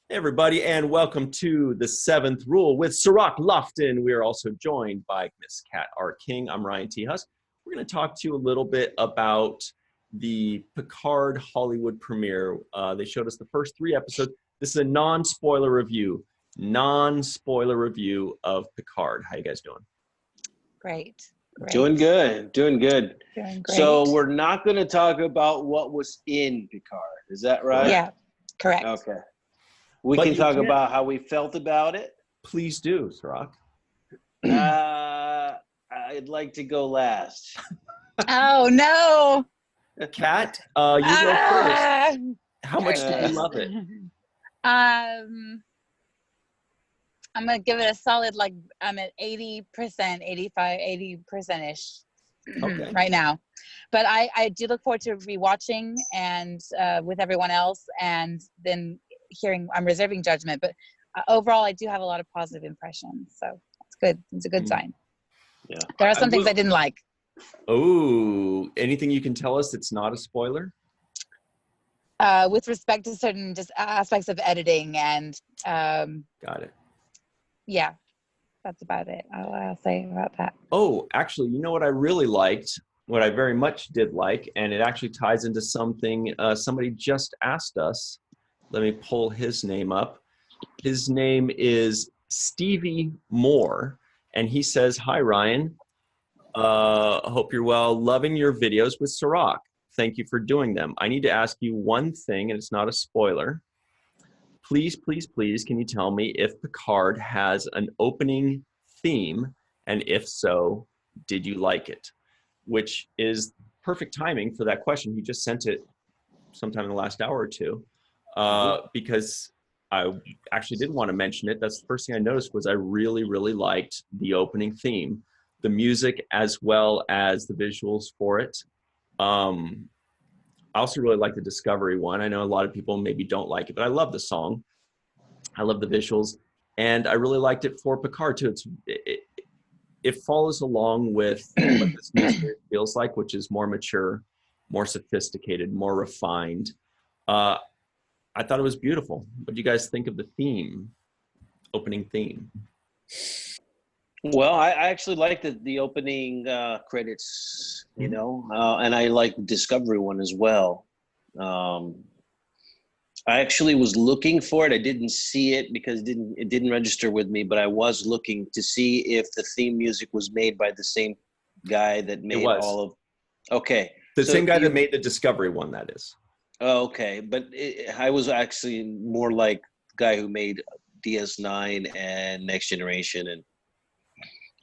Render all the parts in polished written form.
Hey everybody, and welcome to the Seventh Rule with Cirroc Lofton. We are also joined by Miss Kat R. King. I'm Ryan T. Husk. We're going to talk to you a little bit about the Picard Hollywood premiere. They showed us the first 3 episodes. This is a non-spoiler review of Picard. How you guys doing? Great. Doing good. Doing great. So we're not going to talk about what was in Picard. Is that right? Yeah, correct. Okay. We can talk about how we felt about it. Please do, Cirroc. I'd like to go last. Oh, no. Kat, you go first. How much did you love it? I'm going to give it a solid, I'm at 80%, 85, 80%-ish right now. But I do look forward to rewatching and with everyone else, and then I'm reserving judgment. But overall, I do have a lot of positive impressions. So it's good. It's a good sign. Yeah. There are some things I didn't like. Oh, anything you can tell us that's not a spoiler? With respect to certain just aspects of editing and Got it. Yeah, that's about it. I'll say about that. Oh, actually, you know what I really liked, what I very much did like, and it actually ties into something somebody just asked us. Let me pull his name up. His name is Stevie Moore, and he says, "Hi, Ryan. Hope you're well. Loving your videos with Cirroc. Thank you for doing them. I need to ask you one thing, and it's not a spoiler. Please, please, please, can you tell me if Picard has an opening theme, and if so, did you like it?" Which is perfect timing for that question. He just sent it sometime in the last hour or two, because I actually did want to mention it. That's the first thing I noticed was I really, really liked the opening theme, the music as well as the visuals for it. I also really like the Discovery one. I know a lot of people maybe don't like it, but I love the song. I love the visuals. And I really liked it for Picard too. It follows along with what this new series feels like, which is more mature, more sophisticated, more refined. I thought it was beautiful. What do you guys think of the theme, opening theme? Well, I actually liked the opening credits, and I like the Discovery one as well. I actually was looking for it. I didn't see it because it didn't register with me, but I was looking to see if the theme music was made by the same guy that made all of. Okay. The same guy that made the Discovery one, that is. Oh, okay. But I was actually more like the guy who made DS9 and Next Generation and.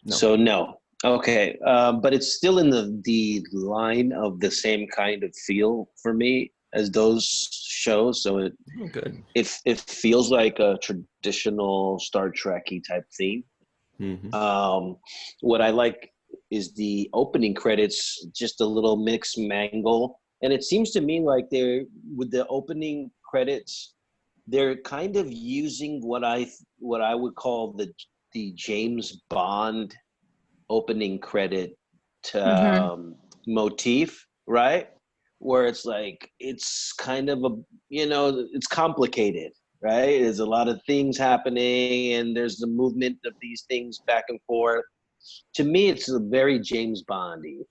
No. So no. Okay. But it's still in the line of the same kind of feel for me as those shows. So it feels like a traditional Star Trek-y type theme. Mm-hmm. What I like is the opening credits, just a little mix mangle. And it seems to me like with the opening credits, they're kind of using what I would call the James Bond opening credit motif, right? Where it's like, it's kind of it's complicated, right? There's a lot of things happening and there's the movement of these things back and forth. To me, it's a very James Bond-y.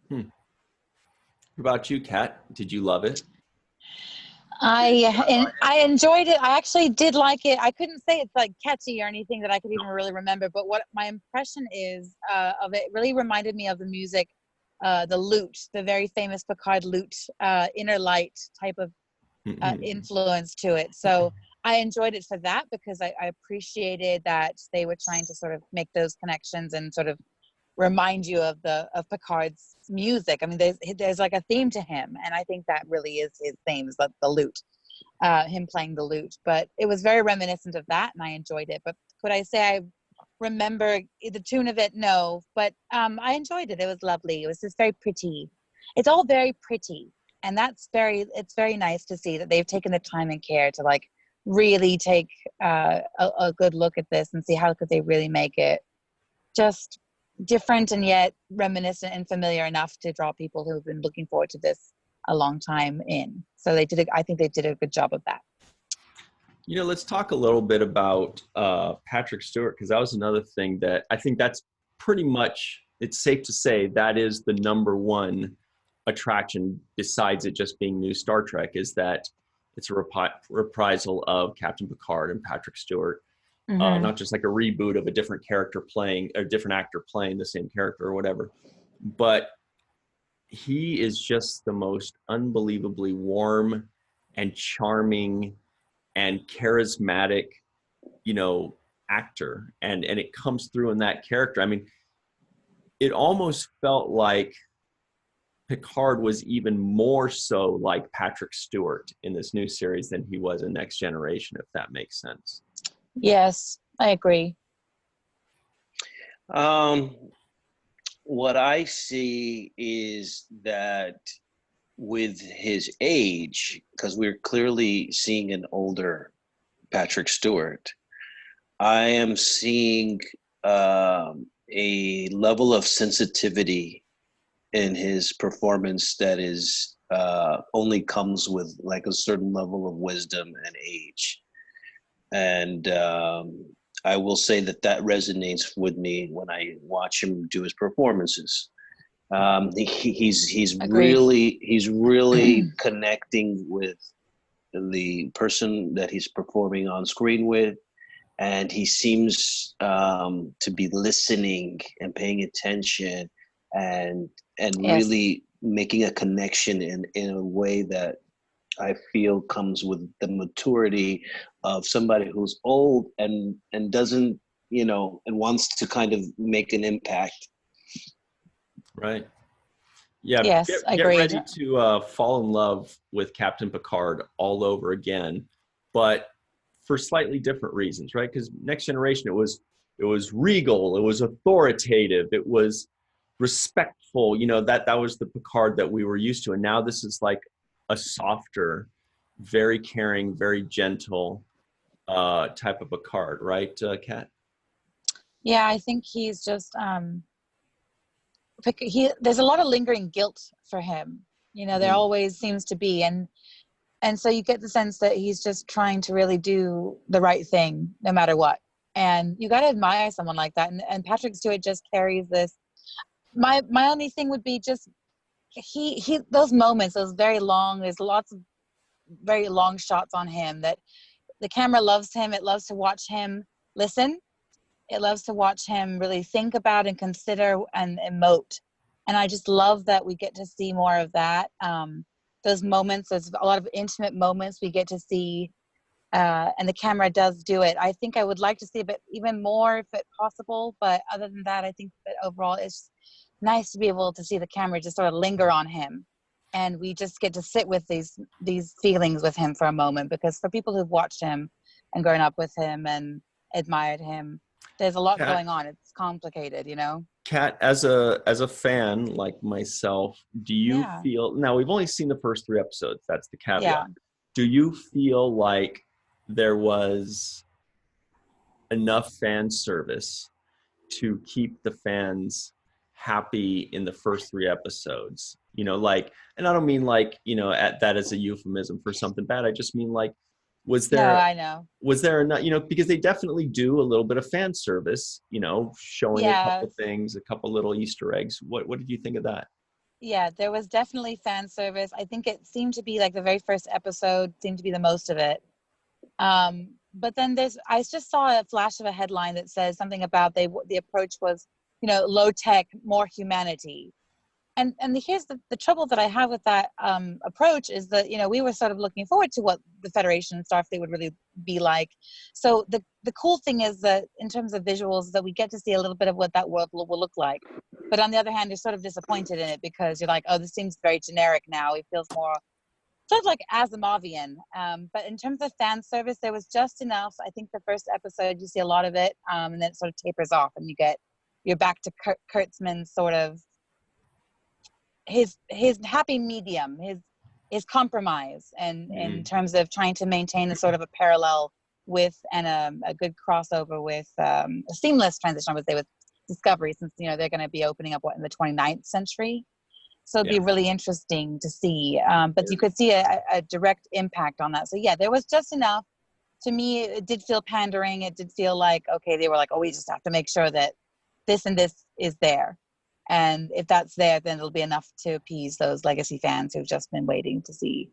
What about you, Kat? Did you love it? I enjoyed it. I actually did like it. I couldn't say it's like catchy or anything that I could even really remember, but what my impression is of it really reminded me of the music, the lute, the very famous Picard lute, Inner Light type of influence to it. So I enjoyed it for that because I appreciated that they were trying to sort of make those connections and sort of remind you of Picard's music. I mean, there's like a theme to him, and I think that really is his theme, is the lute, him playing the lute. But it was very reminiscent of that, and I enjoyed it. But could I say I remember the tune of it? No, but I enjoyed it. It was lovely. It was just very pretty. It's all very pretty, and it's very nice to see that they've taken the time and care to like really take a good look at this and see how could they really make it just different and yet reminiscent and familiar enough to draw people who have been looking forward to this a long time in. So I think they did a good job of that. Let's talk a little bit about Patrick Stewart, because that was another thing that I think that's pretty much, it's safe to say that is the number one attraction besides it just being new Star Trek, is that it's a reprisal of Captain Picard and Patrick Stewart. Mm-hmm. Not just like a reboot of a different character playing, a different actor playing the same character or whatever. But he is just the most unbelievably warm and charming and charismatic, actor. And it comes through in that character. I mean, it almost felt like Picard was even more so like Patrick Stewart in this new series than he was in Next Generation, if that makes sense. Yes, I agree. What I see is that with his age, because we're clearly seeing an older Patrick Stewart, I am seeing a level of sensitivity in his performance that is only comes with like a certain level of wisdom and age. And I will say that resonates with me when I watch him do his performances. He's really connecting with the person that he's performing on screen with, and he seems to be listening and paying attention and Yes. really making a connection in a way that I feel comes with the maturity of somebody who's old and doesn't, and wants to kind of make an impact. Right. Yeah. Yes, get agreed. ready to fall in love with Captain Picard all over again, but for slightly different reasons, right? Because Next Generation, it was regal, it was authoritative, it was respectful. That was the Picard that we were used to, and now this is like a softer, very caring, very gentle type of Picard, right, Kat? Yeah, I think he's just there's a lot of lingering guilt for him. There always seems to be, and so you get the sense that he's just trying to really do the right thing no matter what. And you got to admire someone like that. And Patrick Stewart just carries this. My only thing would be just he those moments, those very long, there's lots of very long shots on him that the camera loves him. It loves to watch him listen. It loves to watch him really think about and consider and emote. And I just love that we get to see more of that. Those moments, there's a lot of intimate moments we get to see, and the camera does do it. I think I would like to see a bit even more if it's possible, but other than that, I think that overall it's nice to be able to see the camera just sort of linger on him, and we just get to sit with these feelings with him for a moment, because for people who've watched him and grown up with him and admired him, there's a lot going on. It's complicated, Kat, as a fan like myself, do you feel, now we've only seen the first 3 episodes, that's the caveat. Yeah. Do you feel like there was enough fan service to keep the fans happy in the first 3 episodes? And I don't mean at that as a euphemism for something bad. I just mean was there? No, I know. Was there enough? Because they definitely do a little bit of fan service. Showing a couple things, a couple little Easter eggs. What did you think of that? Yeah, there was definitely fan service. I think it seemed to be like the very first episode seemed to be the most of it. But then I just saw a flash of a headline that says something about the approach was, low tech, more humanity. And here's the trouble that I have with that approach is that, we were sort of looking forward to what the Federation and Starfleet would really be like. So the cool thing is that in terms of visuals, that we get to see a little bit of what that world will look like. But on the other hand, you're sort of disappointed in it because you're like, oh, this seems very generic now. It feels more sort of like Asimovian. But in terms of fan service, there was just enough. I think the first episode, you see a lot of it, and then it sort of tapers off and you're back to Kurtzman's sort of his happy medium, his compromise, and in terms of trying to maintain a sort of a parallel with and a good crossover with a seamless transition, I would say, with Discovery, since they're going to be opening up in the 29th century. So it'd be really interesting to see. But you could see a direct impact on that. So yeah, there was just enough to me, it did feel pandering. It did feel like, okay, they were like, oh, we just have to make sure that this and this is there. And if that's there, then it'll be enough to appease those legacy fans who've just been waiting to see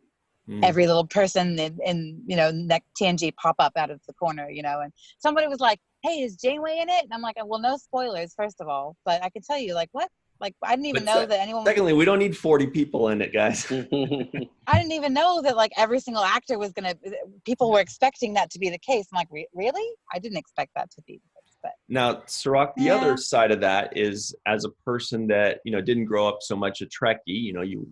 every little person in TNG pop up out of the corner, and somebody was like, hey, is Janeway in it? And I'm like, well, no spoilers, first of all, but I can tell you, like, what? Like, I didn't even know that anyone. Secondly, we don't need 40 people in it, guys. I didn't even know that, like, every single actor was people were expecting that to be the case. I'm like, really? I didn't expect that to be the case. But now, Cirroc, the other side of that is, as a person that, didn't grow up so much a Trekkie, you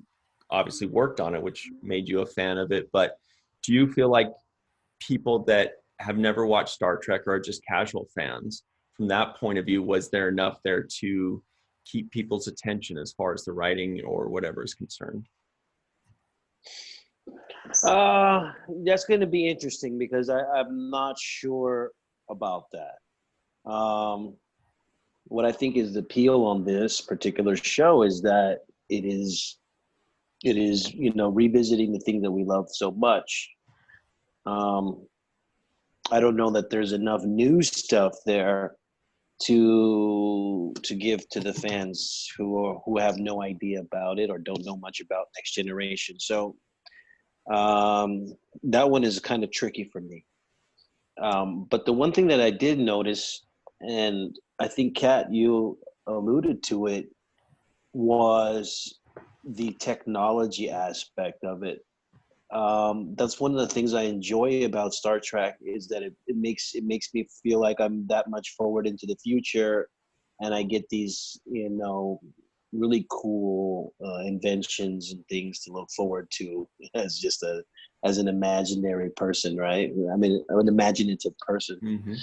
obviously worked on it, which made you a fan of it. But do you feel like people that have never watched Star Trek or are just casual fans, from that point of view, was there enough there to keep people's attention as far as the writing or whatever is concerned? That's going to be interesting because I'm not sure about that. What I think is the appeal on this particular show is that it is revisiting the thing that we love so much. I don't know that there's enough new stuff there to give to the fans who have no idea about it or don't know much about Next Generation. So that one is kind of tricky for me. But the one thing that I did notice, and I think, Kat, you alluded to it, was the technology aspect of it. That's one of the things I enjoy about Star Trek, is that it makes me feel like I'm that much forward into the future, and I get these really cool inventions and things to look forward to as an imaginary person, right? I mean, an imaginative person. Mm-hmm.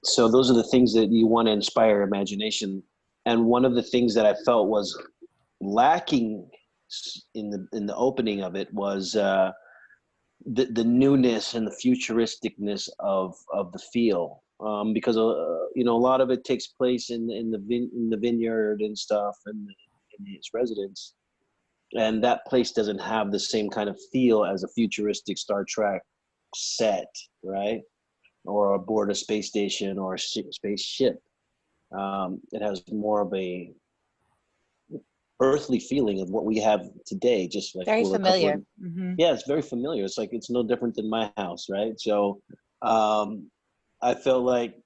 So those are the things that you want to inspire imagination. And one of the things that I felt was lacking in the opening of it was the newness and the futuristicness of the feel, because a lot of it takes place in the vineyard and stuff, and in his residence, and that place doesn't have the same kind of feel as a futuristic Star Trek set, right? Or aboard a space station or a spaceship. It has more of a earthly feeling of what we have today, just like very familiar. Mm-hmm. Yeah, it's very familiar. It's like, it's no different than my house, right? So I felt like,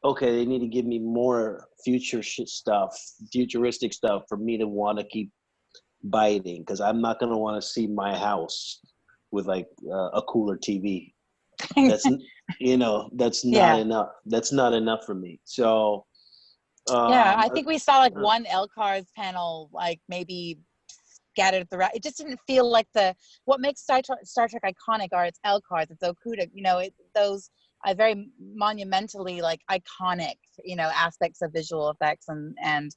okay, they need to give me more futuristic stuff for me to want to keep biting, because I'm not going to want to see my house with like a cooler TV. That's that's not enough. That's not enough for me. So I think we saw like one LCARS panel, like maybe scattered throughout. It just didn't feel like what makes Star Trek iconic are its LCARS, its Okuda, those very monumentally like iconic, aspects of visual effects and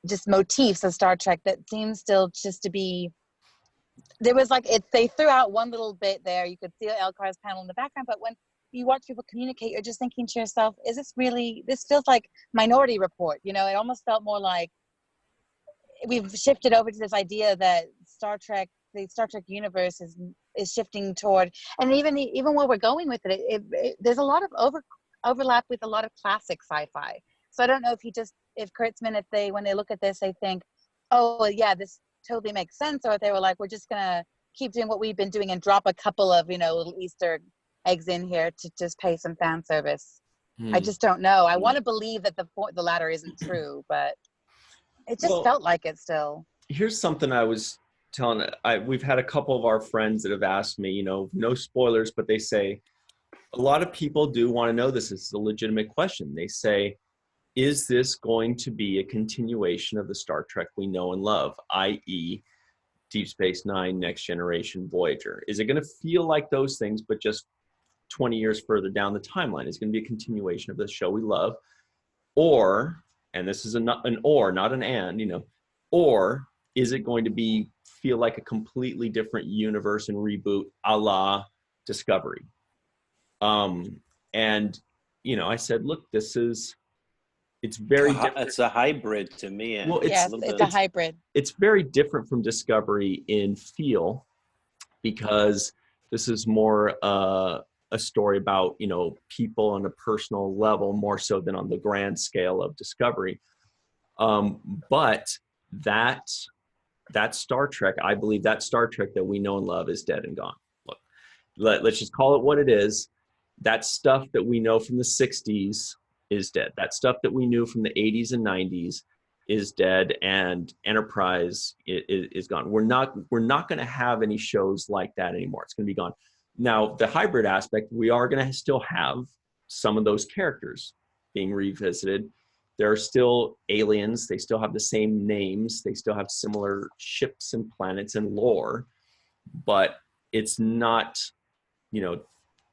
just motifs of Star Trek that seems still just to be. There was like they threw out one little bit there. You could see an LCARS panel in the background, but when you watch people communicate, you're just thinking to yourself, is this really, this feels like Minority Report, it almost felt more like we've shifted over to this idea that the Star Trek universe is shifting toward, and even where we're going with it, there's a lot of overlap with a lot of classic sci-fi. So I don't know if Kurtzman, when they look at this, they think, oh yeah, this totally makes sense, or if they were like, we're just gonna keep doing what we've been doing and drop a couple of little Easter eggs in here to just pay some fan service. I just don't know. I want to believe that the latter isn't true, but it just felt like it still. Here's something I was telling. We've had a couple of our friends that have asked me, no spoilers, but they say a lot of people do want to know this. It's a legitimate question. They say, is this going to be a continuation of the Star Trek we know and love, i.e. Deep Space Nine, Next Generation, Voyager? Is it going to feel like those things, but just 20 years further down the timeline? Is going to be a continuation of the show we love? Or, and this is an or, not an and, or is it going to feel like a completely different universe and reboot a la Discovery? And, I said, look, it's very different. It's a hybrid to me. Well, it's a hybrid. It's very different from Discovery in feel, because this is more a story about, you know, people on a personal level more so than on the grand scale of Discovery. But that Star Trek, I believe that Star Trek that we know and love is dead and gone. Look, let's just call it what it is. That stuff that we know from the 60s is dead. That stuff that we knew from the 80s and 90s is dead, and Enterprise is gone. We're not going to have any shows like that anymore. It's going to be gone. Now, the hybrid aspect, we are going to still have some of those characters being revisited. There are still aliens. They still have the same names. They still have similar ships and planets and lore, but it's not, you know,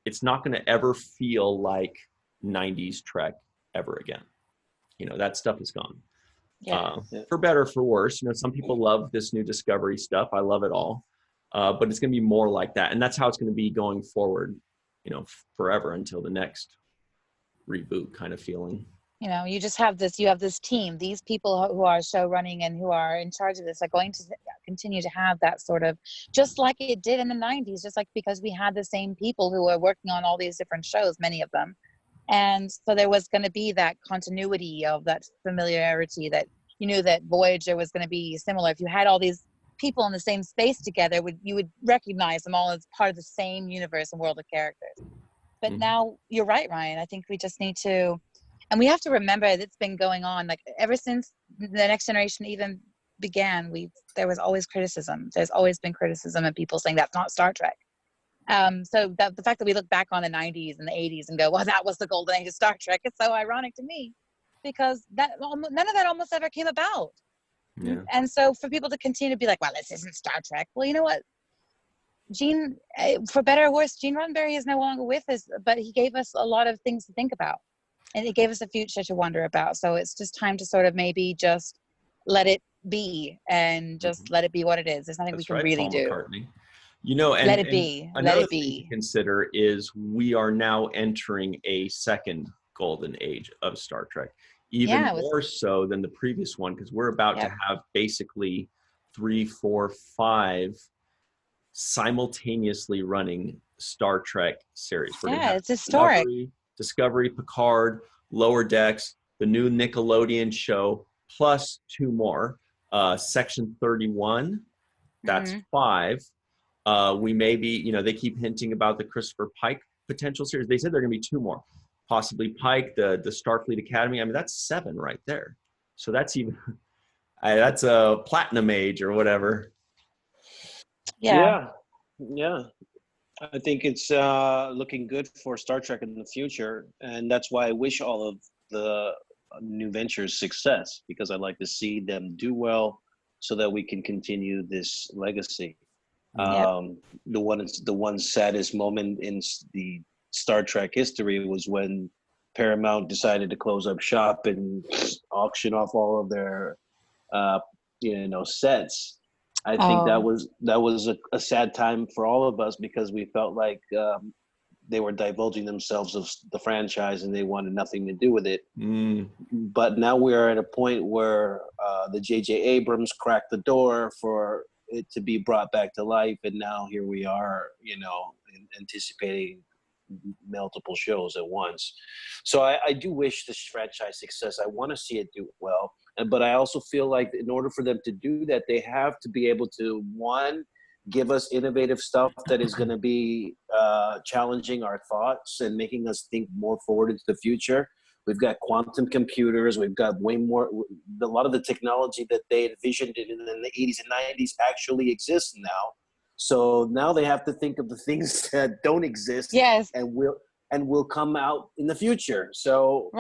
it's not going to ever feel like 90s Trek ever again. You know, that stuff is gone. Yeah. For better or for worse. You know, some people love this new Discovery stuff. I love it all. But it's going to be more like that. And that's how it's going to be going forward, you know, forever until the next reboot kind of feeling. You know, you have this team, these people who are show running and who are in charge of this are going to continue to have that sort of, just like it did in the 90s, just like, because we had the same people who were working on all these different shows, many of them. And so there was going to be that continuity of that familiarity, that you knew that Voyager was going to be similar. If you had all these people in the same space together, you would recognize them all as part of the same universe and world of characters. But now you're right, Ryan. I think we just need to, and we have to remember that it's been going on, like ever since the Next Generation even began, there was always criticism. There's always been criticism and people saying that's not Star Trek. So the fact that we look back on the 90s and the 80s and go, well, that was the golden age of Star Trek, it's so ironic to me, because none of that almost ever came about. Yeah. And so for people to continue to be like, well, this isn't Star Trek. Well, you know what? Gene, for better or worse, Gene Roddenberry is no longer with us, but he gave us a lot of things to think about. And it gave us a future to wonder about. So it's just time to sort of maybe just let it be and just let it be what it is. There's nothing we can really Paul do. McCartney. You know, and let it be. Another let it thing be. to consider is we are now entering a second golden age of Star Trek, even more so than the previous one, because we're about to have basically 3, 4, 5 simultaneously running Star Trek series. We're gonna have it's historic. Discovery, Picard, Lower Decks, the new Nickelodeon show, plus 2 more. Section 31, that's 5. We may be, you know, they keep hinting about the Christopher Pike potential series. They said there are going to be 2 more, possibly Pike, the Starfleet Academy. I mean, that's 7 right there. So that's even, that's a platinum age or whatever. Yeah. I think it's looking good for Star Trek in the future. And that's why I wish all of the new ventures success, because I'd like to see them do well so that we can continue this legacy. The one saddest moment in the Star Trek history was when Paramount decided to close up shop and auction off all of their sets. I think that was a sad time for all of us, because we felt like they were divulging themselves of the franchise and they wanted nothing to do with it. But now we are at a point where the J.J. Abrams cracked the door for it to be brought back to life, and now here we are, anticipating multiple shows at once. So I do wish this franchise success. I want to see it do well, but I also feel like in order for them to do that, they have to be able to, one, give us innovative stuff that is going to be challenging our thoughts and making us think more forward into the future. We've got quantum computers. We've got way more. A lot of the technology that they envisioned in the 80s and 90s actually exists now. So now they have to think of the things that don't exist. Yes. And will come out in the future. So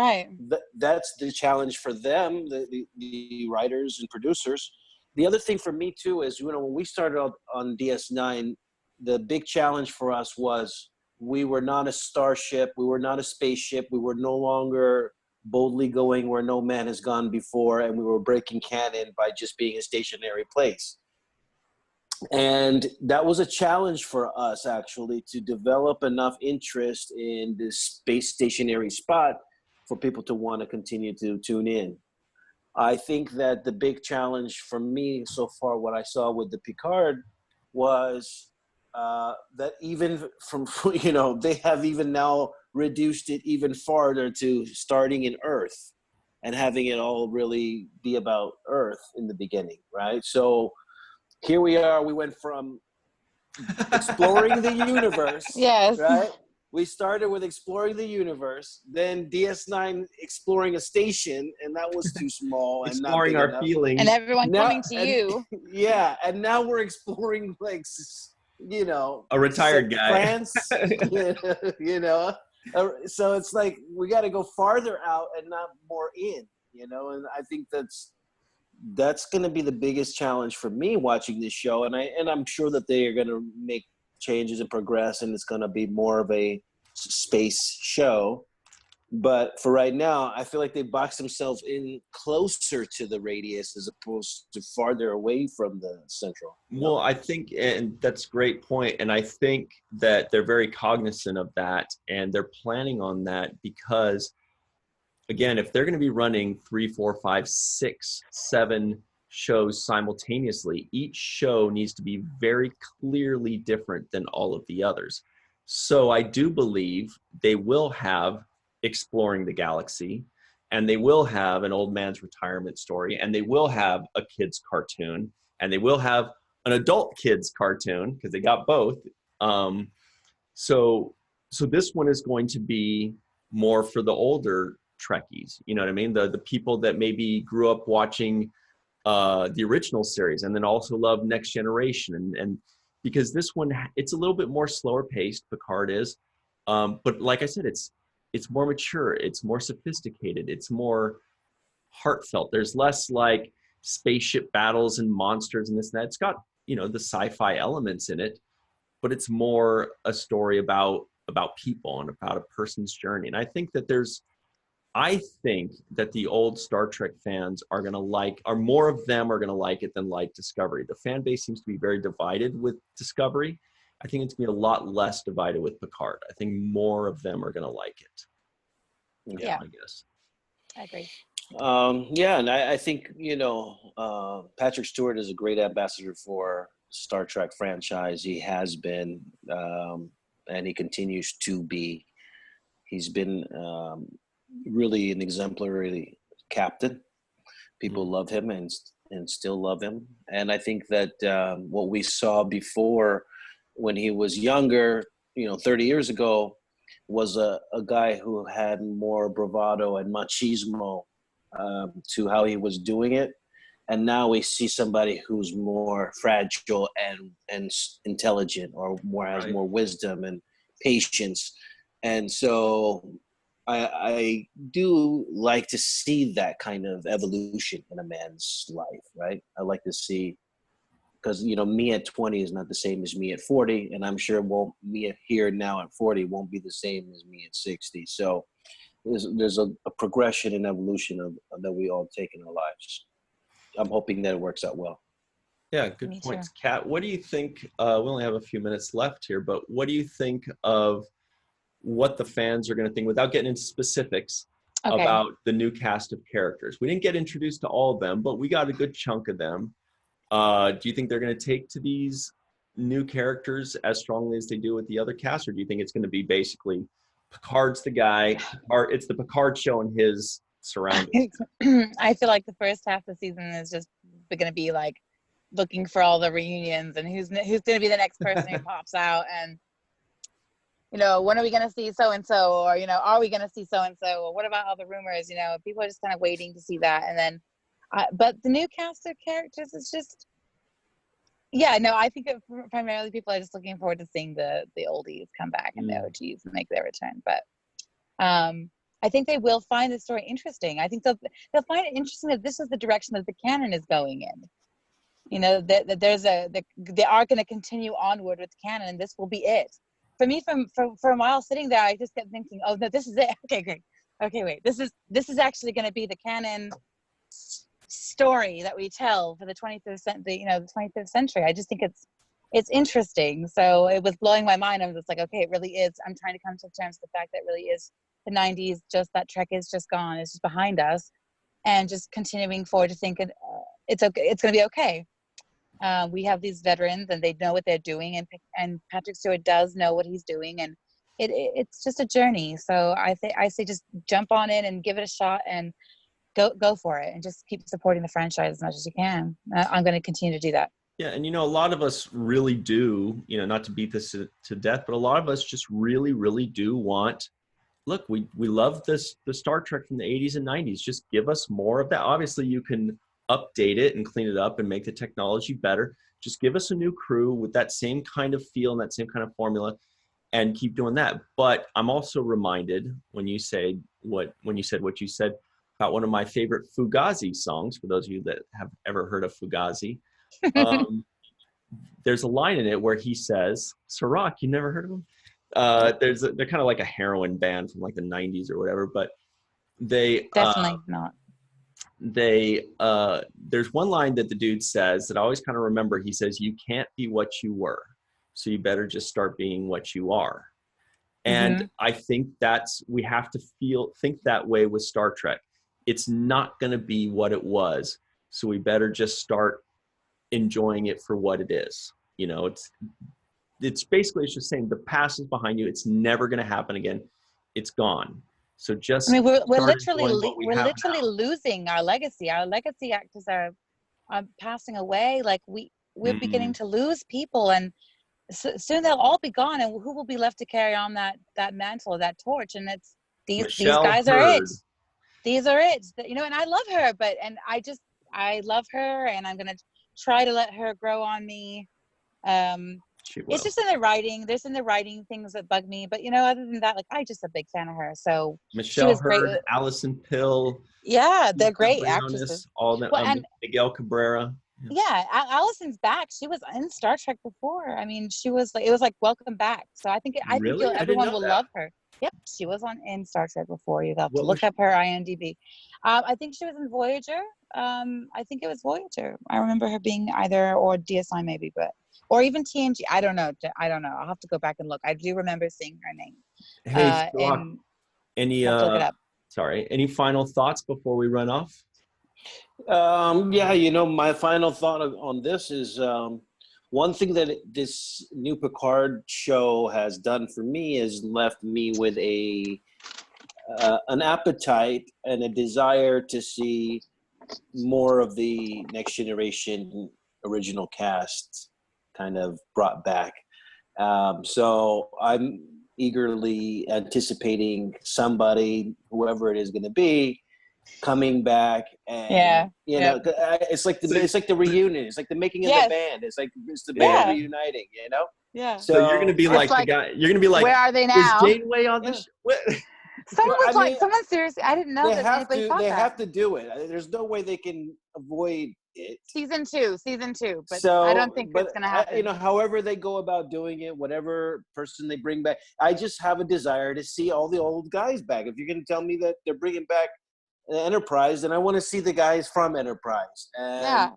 that's the challenge for them, the writers and producers. The other thing for me too is, when we started out on DS9, the big challenge for us was we were not a starship. We were not a spaceship. We were no longer boldly going where no man has gone before, and we were breaking canon by just being a stationary place. And that was a challenge for us, actually, to develop enough interest in this space stationary spot for people to want to continue to tune in. I think that the big challenge for me so far, what I saw with the Picard, was that even from, they have even now reduced it even farther to starting in Earth and having it all really be about Earth in the beginning, right? So here we are. We went from exploring the universe, Yes. right? We started with exploring the universe, then DS9 exploring a station, and that was too small and not Exploring big our enough. feelings. And everyone Now- coming to and- you. Yeah, and now we're exploring A retired guy. France, so it's like we got to go farther out and not more in, and I think that's going to be the biggest challenge for me watching this show, and I'm sure that they are going to make changes and progress, and it's going to be more of a space show. But for right now, I feel like they box themselves in closer to the radius as opposed to farther away from the central. Well, I think, and that's a great point, and I think that they're very cognizant of that, and they're planning on that because, again, if they're going to be running 3, 4, 5, 6, 7 shows simultaneously, each show needs to be very clearly different than all of the others. So I do believe they will have Exploring the Galaxy, and they will have an old man's retirement story, and they will have a kids cartoon, and they will have an adult kids cartoon because they got both. So this one is going to be more for the older Trekkies. You know what I mean? The people that maybe grew up watching the original series and then also love Next Generation, and because this one, it's a little bit more slower paced, Picard is, but like I said, it's more mature, it's more sophisticated, it's more heartfelt. There's less like spaceship battles and monsters and this and that. It's got, the sci-fi elements in it, but it's more a story about people and about a person's journey. And I think that the old Star Trek fans are more of them are going to like it than like Discovery. The fan base seems to be very divided with Discovery. I think it's going to be a lot less divided with Picard. I think more of them are going to like it. Yeah. I guess. I agree. And I think, Patrick Stewart is a great ambassador for Star Trek franchise. He has been, and he continues to be. He's been really an exemplary captain. People love him and still love him. And I think that what we saw before when he was younger, 30 years ago, was a guy who had more bravado and machismo to how he was doing it. And now we see somebody who's more fragile and intelligent, or has more wisdom and patience. And so I do like to see that kind of evolution in a man's life, right? I like to see, because, me at 20 is not the same as me at 40. And I'm sure me here now at 40 won't be the same as me at 60. So there's a progression and evolution that we all take in our lives. I'm hoping that it works out well. Yeah, good points, Kat. What do you think? We only have a few minutes left here, but what do you think of what the fans are going to think, without getting into specifics, about the new cast of characters? We didn't get introduced to all of them, but we got a good chunk of them. Do you think they're going to take to these new characters as strongly as they do with the other cast, or do you think it's going to be basically Picard's the guy, or it's the Picard show and his surroundings? I feel like the first half of the season is just going to be like looking for all the reunions and who's going to be the next person who pops out, and when are we going to see so and so, or are we going to see so and so, or what about all the rumors? People are just kind of waiting to see that, and then. But the new cast of characters is just, I think that primarily people are just looking forward to seeing the oldies come back and the OGs make their return. But I think they will find the story interesting. I think they'll find it interesting that this is the direction that the canon is going in. That they are going to continue onward with the canon, and this will be it. For me, for a while sitting there, I just kept thinking, oh no, this is it. Okay, great. Okay, wait, this is actually going to be the canon story that we tell for the 25th century. I just think it's interesting. So it was blowing my mind. I was just like, okay, it really is. I'm trying to come to terms with the fact that it really is the 90s. Just that Trek is just gone. It's just behind us, and just continuing forward to think it's okay. It's going to be okay. We have these veterans, and they know what they're doing, and Patrick Stewart does know what he's doing, and it's just a journey. So I say just jump on in and give it a shot, and go for it, and just keep supporting the franchise as much as you can. I'm going to continue to do that. Yeah, and a lot of us really do, not to beat this to death, but a lot of us just really, really do want. Look, we love the Star Trek from the 80s and 90s. Just give us more of that. Obviously, you can update it and clean it up and make the technology better. Just give us a new crew with that same kind of feel and that same kind of formula, and keep doing that. But I'm also reminded when you said what you said about one of my favorite Fugazi songs. For those of you that have ever heard of Fugazi, there's a line in it where he says, "Cirroc, you never heard of him?" They're kind of like a heroin band from like the 90s or whatever, but they definitely not. There's one line that the dude says that I always kind of remember. He says, "You can't be what you were, so you better just start being what you are." And I think we have to think that way with Star Trek. It's not going to be what it was, so we better just start enjoying it for what it is. It's basically, it's just saying the past is behind you. It's never going to happen again. It's gone. So just, we're literally losing our legacy. Our legacy actors are passing away. Like we're beginning to lose people, and soon they'll all be gone. And who will be left to carry on that mantle, that torch? And it's these guys are it. These are it. And I love her, I love her, and I'm gonna try to let her grow on me. It's just in the writing. There's in the writing things that bug me, but other than that, I'm just a big fan of her. So Michelle Hurd, Allison Pill. Yeah, they're great actresses. All the Miguel Cabrera. Yeah, Allison's back. She was in Star Trek before. I mean, it was like Welcome Back. So I think everyone will love her. Yep, she was in Star Trek before. You have to look up her IMDb. I think she was in Voyager. I think it was Voyager. I remember her being either or DSI maybe, or even TNG. I don't know. I'll have to go back and look. I do remember seeing her name. Hey, any final thoughts before we run off? My final thought on this is one thing that this new Picard show has done for me is left me with an appetite and a desire to see more of the Next Generation original cast kind of brought back. So I'm eagerly anticipating somebody, whoever it is going to be, coming back, and it's like the reunion. It's like the making of the band. It's the band reuniting. Yeah. So you're gonna be like the guy. You're gonna be like, where are they now? Is Janeway on this? Someone seriously. I didn't know they that they have to do it. There's no way they can avoid it. Season two, but I don't think it's gonna happen. However they go about doing it, whatever person they bring back, I just have a desire to see all the old guys back. If you're gonna tell me that they're bringing back Enterprise, and I want to see the guys from Enterprise. And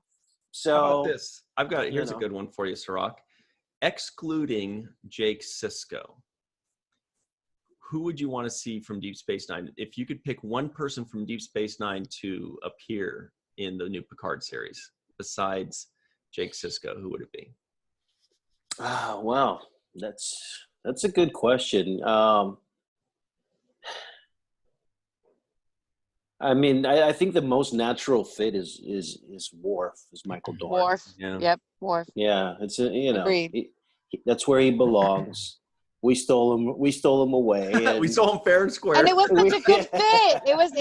so how about this? Here's a good one for you, Cirroc. Excluding Jake Sisko, who would you want to see from Deep Space Nine? If you could pick one person from Deep Space Nine to appear in the new Picard series besides Jake Sisko, who would it be? Wow, that's a good question. I mean, I think the most natural fit is Worf, is Michael Dorn. Worf, yep, Worf. Yeah, it's Agreed. That's where he belongs. We stole him away. We stole him fair and square. And it was such a good fit. It was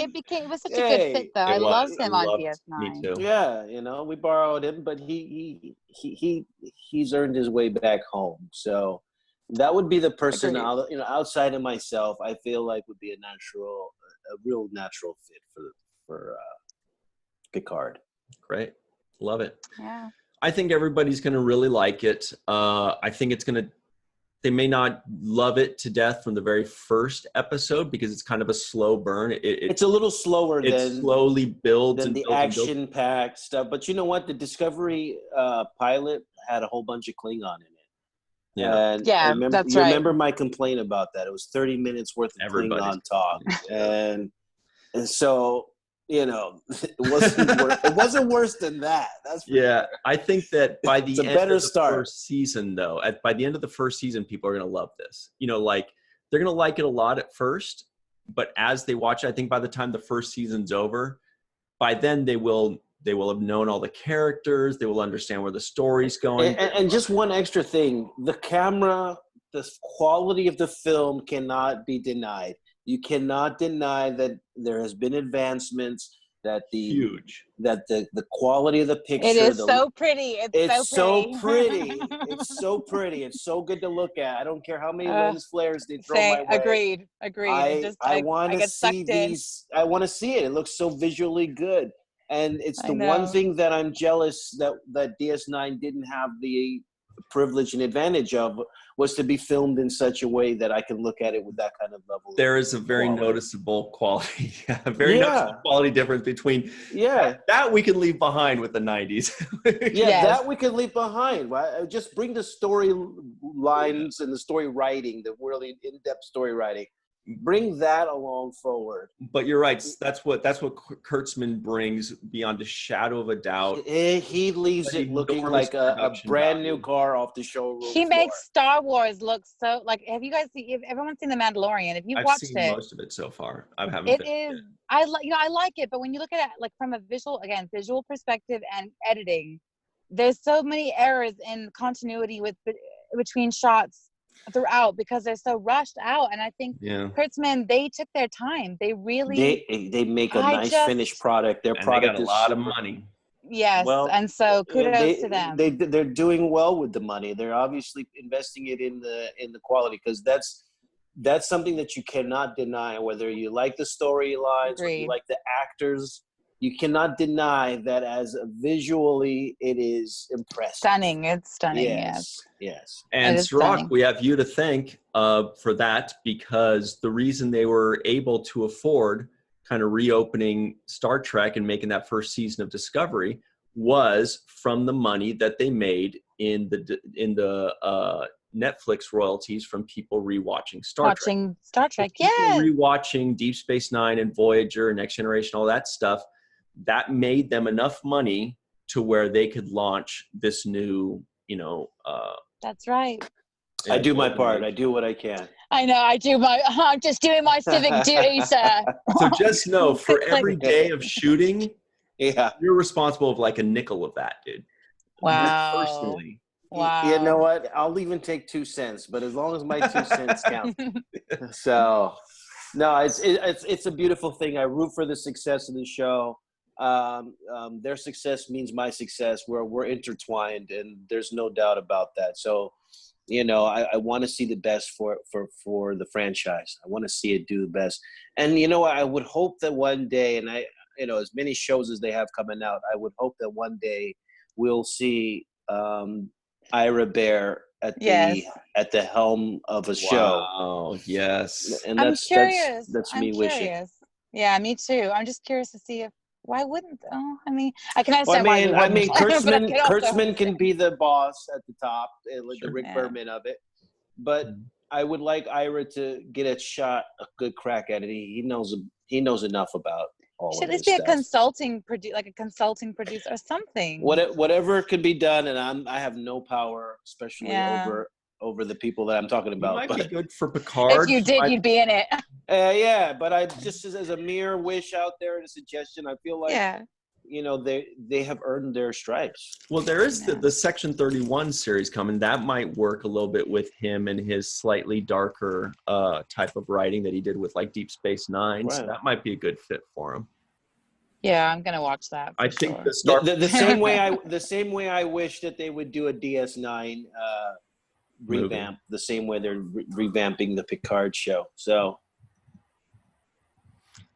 such a good fit though. I loved him on DS9. Me too. Yeah, we borrowed him, but he's earned his way back home. So that would be the person outside of myself, I feel like would be a real natural fit for Picard. Great. Love it. Yeah. I think everybody's going to really like it. I think they may not love it to death from the very first episode because it's kind of a slow burn. It's a little slower it slowly builds than the action-packed stuff. But you know what? The Discovery pilot had a whole bunch of Klingon in it. Yeah, that's right. Remember my complaint about that? It was 30 minutes worth of Klingon talk, and so it wasn't worse than that. That's yeah. Sure. I think that by the end of the first season, though, by the end of the first season, people are going to love this. Like they're going to like it a lot at first, but as they watch it, I think by the time the first season's over, by then they will have known all the characters. They will understand where the story's going. And just one extra thing, the camera, the quality of the film cannot be denied. You cannot deny that there has been advancements, that the quality of the picture. It is so pretty. It's so pretty. It's so pretty. It's so good to look at. I don't care how many lens flares they throw my way. Agreed. I want to see these. I want to see it. It looks so visually good. And it's the one thing that I'm jealous that DS9 didn't have the privilege and advantage of, was to be filmed in such a way that I can look at it with that kind of level. There is a very noticeable quality, noticeable quality difference between that we can leave behind with the 90s. That we can leave behind. Just bring the story lines and the story writing, the really in-depth story writing. Bring that along forward. But you're right. That's what Kurtzman brings beyond a shadow of a doubt. He leaves it looking like a brand new car off the showroom. He makes Star Wars look so like. Have you guys seen? If everyone's seen The Mandalorian, if you've watched it, most of it so far. I haven't. It is. I like it, but when you look at it like from a visual perspective and editing, there's so many errors in continuity between shots throughout because they're so rushed out. And I think Kurtzman, they took their time. They really they make a nice finished product. Their product got a lot of money. Yes, and so kudos to them. They're doing well with the money. They're obviously investing it in the quality, because that's something that you cannot deny. Whether you like the storylines, or you like the actors, you cannot deny that as visually it is impressive. Stunning. It's stunning. Yes. And Cirroc, we have you to thank for that, because the reason they were able to afford kind of reopening Star Trek and making that first season of Discovery was from the money that they made in the Netflix royalties from people rewatching Star Trek. Rewatching Deep Space Nine and Voyager and Next Generation, all that stuff. That made them enough money to where they could launch this new, That's right. I do my part. I do what I can. I know. I'm just doing my civic duty, sir. So just know, for every day of shooting, you're responsible for like a nickel of that, dude. Wow. Personally. Wow. You know what? I'll even take 2 cents, but as long as my 2 cents count. So, no, it's a beautiful thing. I root for the success of the show. Their success means my success. We're intertwined, and there's no doubt about that. So, I want to see the best for the franchise. I want to see it do the best. And I would hope that one day, and as many shows as they have coming out, I would hope that one day we'll see Ira Bear at the helm of a show. Oh, yes. And I'm curious. That's me wishing. Yeah, me too. I'm just curious to see why wouldn't? Oh, I mean, I can understand why. Kurtzman can be the boss at the top, the Rick Berman of it. But I would like Ira to get a good crack at it. He knows enough about all of it. Should this be a consulting producer or something? Whatever could be done, and I have no power, especially over the people that I'm talking about. It might be good for Picard. If you did, you'd be in it. But I just as a mere wish out there and a suggestion, I feel like they have earned their stripes. Well, there is the Section 31 series coming. That might work a little bit with him and his slightly darker type of writing that he did with like Deep Space Nine. Right. So that might be a good fit for him. Yeah, I'm gonna watch that. I think the same way I wish that they would do a DS9 revamp, the same way they're revamping the Picard show. So,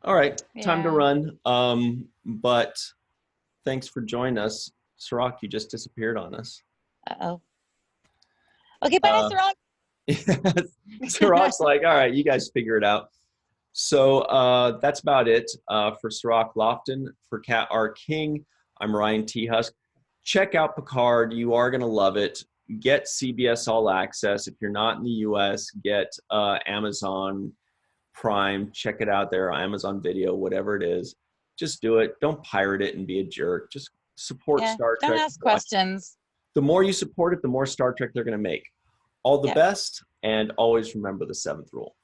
all right, time to run. But thanks for joining us, Cirroc. You just disappeared on us. Okay, bye, Cirroc. Cirroc's like, all right, you guys figure it out. So that's about it for Cirroc Lofton. For Cat R. King, I'm Ryan T. Husk. Check out Picard. You are gonna love it. Get CBS All Access. If you're not in the US, get Amazon Prime. Check it out there, Amazon Video, whatever it is. just do it. Don't pirate it and be a jerk. Just support Star Trek. Don't ask questions. The more you support it, the more Star Trek they're going to make. All the best, and always remember the seventh rule.